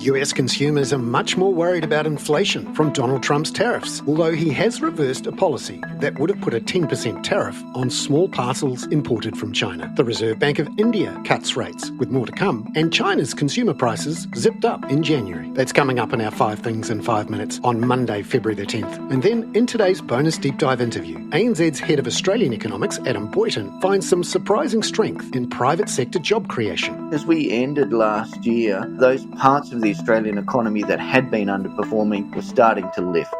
US consumers are much more worried about inflation from Donald Trump's tariffs, although he has reversed a policy that would have put a 10% tariff on small parcels imported from China. The Reserve Bank of India cuts rates, with more to come, and China's consumer prices zipped up in January. That's coming up in our 5 Things in 5 Minutes on Monday, February the 10th. And then in today's bonus deep dive interview, ANZ's head of Australian economics, Adam Boyton, finds some surprising strength in private sector job creation. As we ended last year, those parts of the Australian economy that had been underperforming were starting to lift.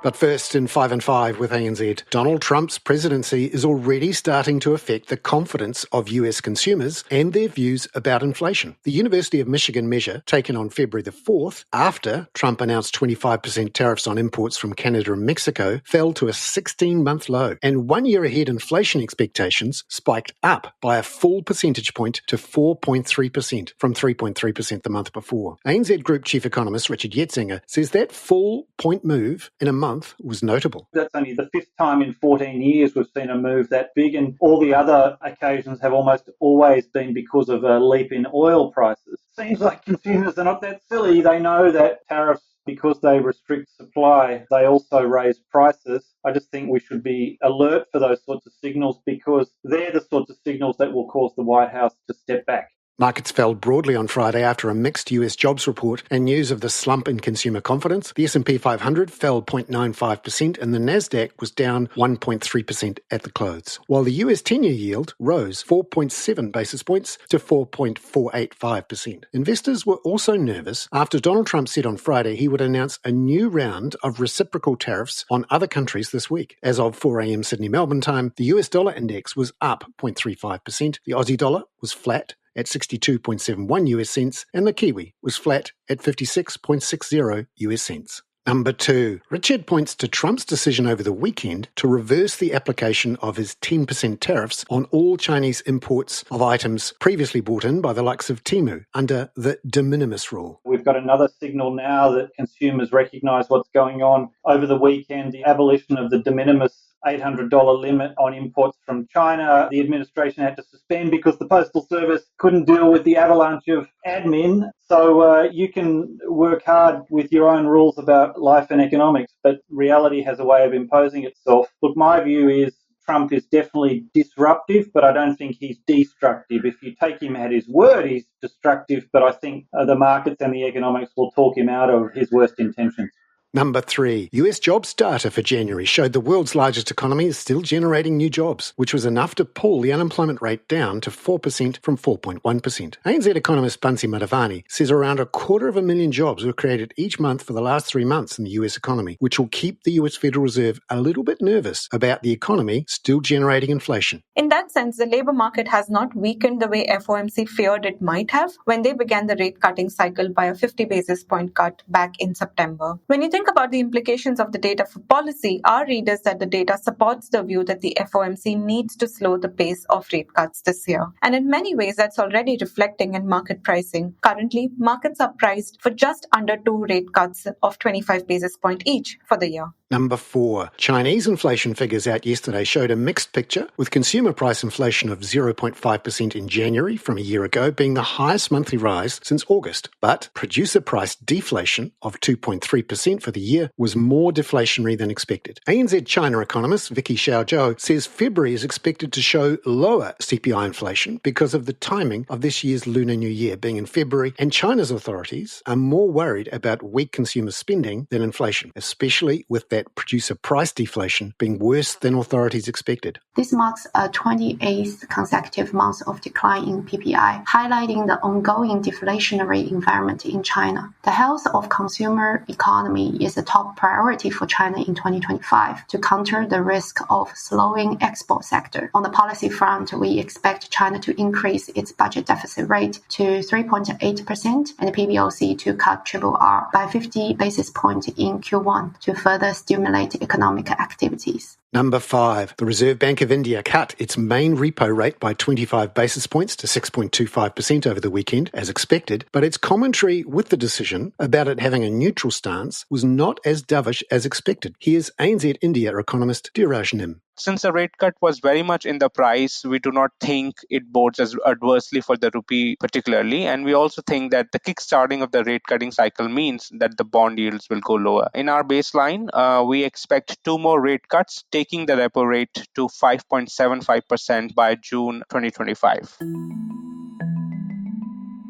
But first, in 5 and 5 with ANZ, Donald Trump's presidency is already starting to affect the confidence of US consumers and their views about inflation. The University of Michigan measure, taken on February the 4th, after Trump announced 25% tariffs on imports from Canada and Mexico, fell to a 16-month low. And 1 year ahead inflation expectations spiked up by a full percentage point to 4.3% from 3.3% the month before. ANZ Group Chief Economist Richard Yetzinger says that full point move in a month was notable. That's only the 5th time in 14 years we've seen a move that big, and all the other occasions have almost always been because of a leap in oil prices. Seems like consumers are not that silly. They know that tariffs, because they restrict supply, they also raise prices. I just think we should be alert for those sorts of signals, because they're the sorts of signals that will cause the White House to step back. Markets fell broadly on Friday after a mixed US jobs report and news of the slump in consumer confidence. The S&P 500 fell 0.95% and the Nasdaq was down 1.3% at the close, while the US 10-year yield rose 4.7 basis points to 4.485%. Investors were also nervous after Donald Trump said on Friday he would announce a new round of reciprocal tariffs on other countries this week. As of 4 a.m. Sydney-Melbourne time, the US dollar index was up 0.35%, the Aussie dollar was flat at 62.71 US cents, and the Kiwi was flat at 56.60 US cents. Number 2. Richard points to Trump's decision over the weekend to reverse the application of his 10% tariffs on all Chinese imports of items previously bought in by the likes of Temu under the de minimis rule. We've got another signal now that consumers recognise what's going on. Over the weekend, the abolition of the de minimis $800 limit on imports from China, the administration had to suspend because the Postal Service couldn't deal with the avalanche of admin. So you can work hard with your own rules about life and economics, but reality has a way of imposing itself. Look, my view is Trump is definitely disruptive, but I don't think he's destructive. If you take him at his word, he's destructive, but I think the markets and the economics will talk him out of his worst intentions. Number 3. US jobs data for January showed the world's largest economy is still generating new jobs, which was enough to pull the unemployment rate down to 4% from 4.1%. ANZ economist Bansi Madhavani says around 250,000 jobs were created each month for the last 3 months in the US economy, which will keep the US Federal Reserve a little bit nervous about the economy still generating inflation. In that sense, the labour market has not weakened the way FOMC feared it might have when they began the rate-cutting cycle by a 50 basis point cut back in September. When you think about the implications of the data for policy, our readers that the data supports the view that the FOMC needs to slow the pace of rate cuts this year. And in many ways, that's already reflecting in market pricing. Currently, markets are priced for just under 2 rate cuts of 25 basis point each for the year. Number 4. Chinese inflation figures out yesterday showed a mixed picture, with consumer price inflation of 0.5% in January from a year ago being the highest monthly rise since August. But producer price deflation of 2.3% for the year was more deflationary than expected. ANZ China economist Vicky Xiaozhou says February is expected to show lower CPI inflation because of the timing of this year's Lunar New Year being in February, and China's authorities are more worried about weak consumer spending than inflation, especially with that producer price deflation being worse than authorities expected. This marks a 28th consecutive month of decline in PPI, highlighting the ongoing deflationary environment in China. The health of consumer economy is a top priority for China in 2025 to counter the risk of slowing export sector. On the policy front, we expect China to increase its budget deficit rate to 3.8% and the PBOC to cut RRR by 50 basis points in Q1 to further stimulate economic activities. Number 5. The Reserve Bank of India cut its main repo rate by 25 basis points to 6.25% over the weekend, as expected, but its commentary with the decision about it having a neutral stance was not as dovish as expected. Here's ANZ India economist Dheeraj Nim. Since the rate cut was very much in the price, we do not think it bodes as adversely for the rupee particularly. And we also think that the kickstarting of the rate cutting cycle means that the bond yields will go lower. In our baseline, we expect 2 more rate cuts, taking the repo rate to 5.75% by June 2025.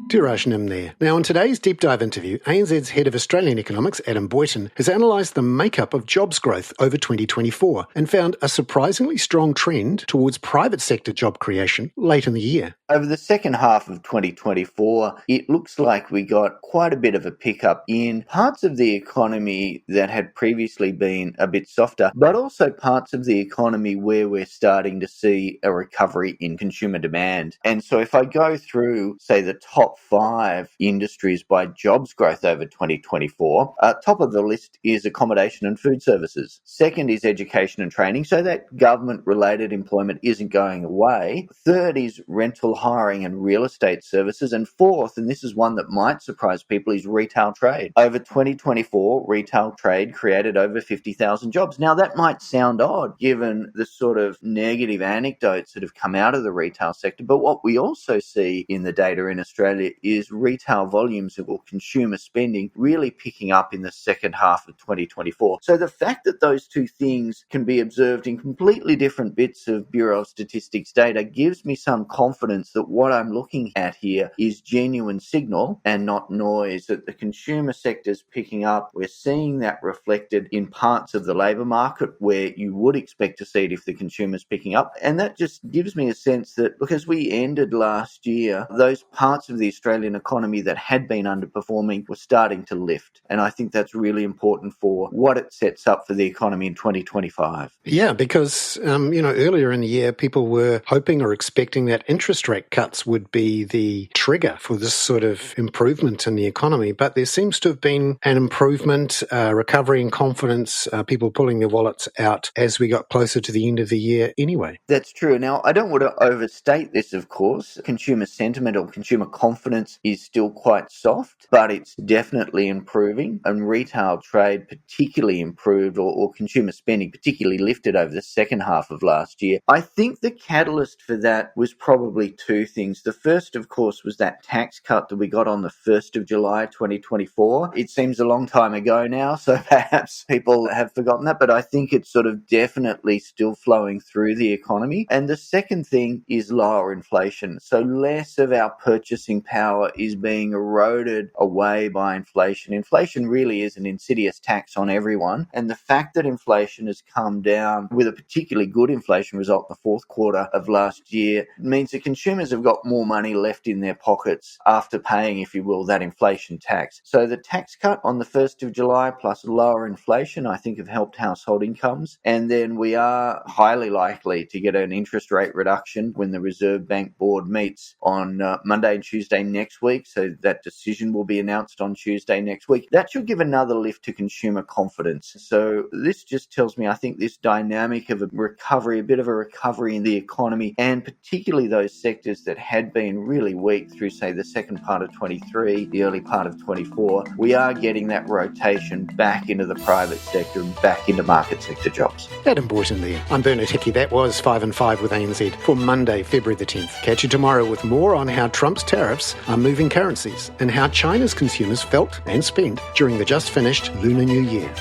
Dhiraj Nim there. Now, in today's deep dive interview, ANZ's Head of Australian Economics, Adam Boyton, has analysed the makeup of jobs growth over 2024 and found a surprisingly strong trend towards private sector job creation late in the year. Over the second half of 2024, it looks like we got quite a bit of a pickup in parts of the economy that had previously been a bit softer, but also parts of the economy where we're starting to see a recovery in consumer demand. And so if I go through, say, the top 5 industries by jobs growth over 2024, top of the list is accommodation and food services. Second is education and training, so that government-related employment isn't going away. Third is rental, hiring and real estate services. And fourth, and this is one that might surprise people, is retail trade. Over 2024, retail trade created over 50,000 jobs. Now, that might sound odd given the sort of negative anecdotes that have come out of the retail sector, but what we also see in the data in Australia is retail volumes or consumer spending really picking up in the second half of 2024. So the fact that those two things can be observed in completely different bits of Bureau of Statistics data gives me some confidence that what I'm looking at here is genuine signal and not noise, that the consumer sector's picking up. We're seeing that reflected in parts of the labour market where you would expect to see it if the consumer's picking up. And that just gives me a sense that, look, as we ended last year, those parts of the Australian economy that had been underperforming were starting to lift. And I think that's really important for what it sets up for the economy in 2025. Yeah, because, earlier in the year, people were hoping or expecting that interest rate cuts would be the trigger for this sort of improvement in the economy. But there seems to have been an improvement, recovery in confidence, people pulling their wallets out as we got closer to the end of the year anyway. That's true. Now, I don't want to overstate this, of course. Consumer sentiment or consumer confidence is still quite soft, but it's definitely improving. And retail trade particularly improved, or consumer spending particularly lifted over the second half of last year. I think the catalyst for that was probably two things. The first, of course, was that tax cut that we got on the 1st of July 2024. It seems a long time ago now, so perhaps people have forgotten that, but I think it's sort of definitely still flowing through the economy. And the second thing is lower inflation. So less of our purchasing power is being eroded away by inflation. Inflation really is an insidious tax on everyone. And the fact that inflation has come down with a particularly good inflation result in the fourth quarter of last year means that consumers have got more money left in their pockets after paying, if you will, that inflation tax. So the tax cut on the 1st of July plus lower inflation, I think, have helped household incomes. And then we are highly likely to get an interest rate reduction when the Reserve Bank Board meets on Monday and Tuesday next week. So that decision will be announced on Tuesday next week. That should give another lift to consumer confidence. So this just tells me, I think, this dynamic of a recovery, a bit of a recovery in the economy, and particularly those sectors that had been really weak through, say, the second part of 23, the early part of 24, we are getting that rotation back into the private sector and back into market sector jobs. Adam Boyton there. I'm Bernard Hickey. That was 5 and 5 with ANZ for Monday, February the 10th. Catch you tomorrow with more on how Trump's tariffs are moving currencies and how China's consumers felt and spent during the just finished Lunar New Year.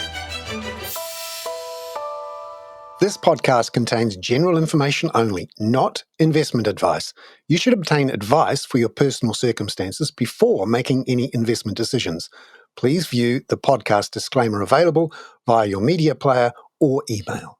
This podcast contains general information only, not investment advice. You should obtain advice for your personal circumstances before making any investment decisions. Please view the podcast disclaimer available via your media player or email.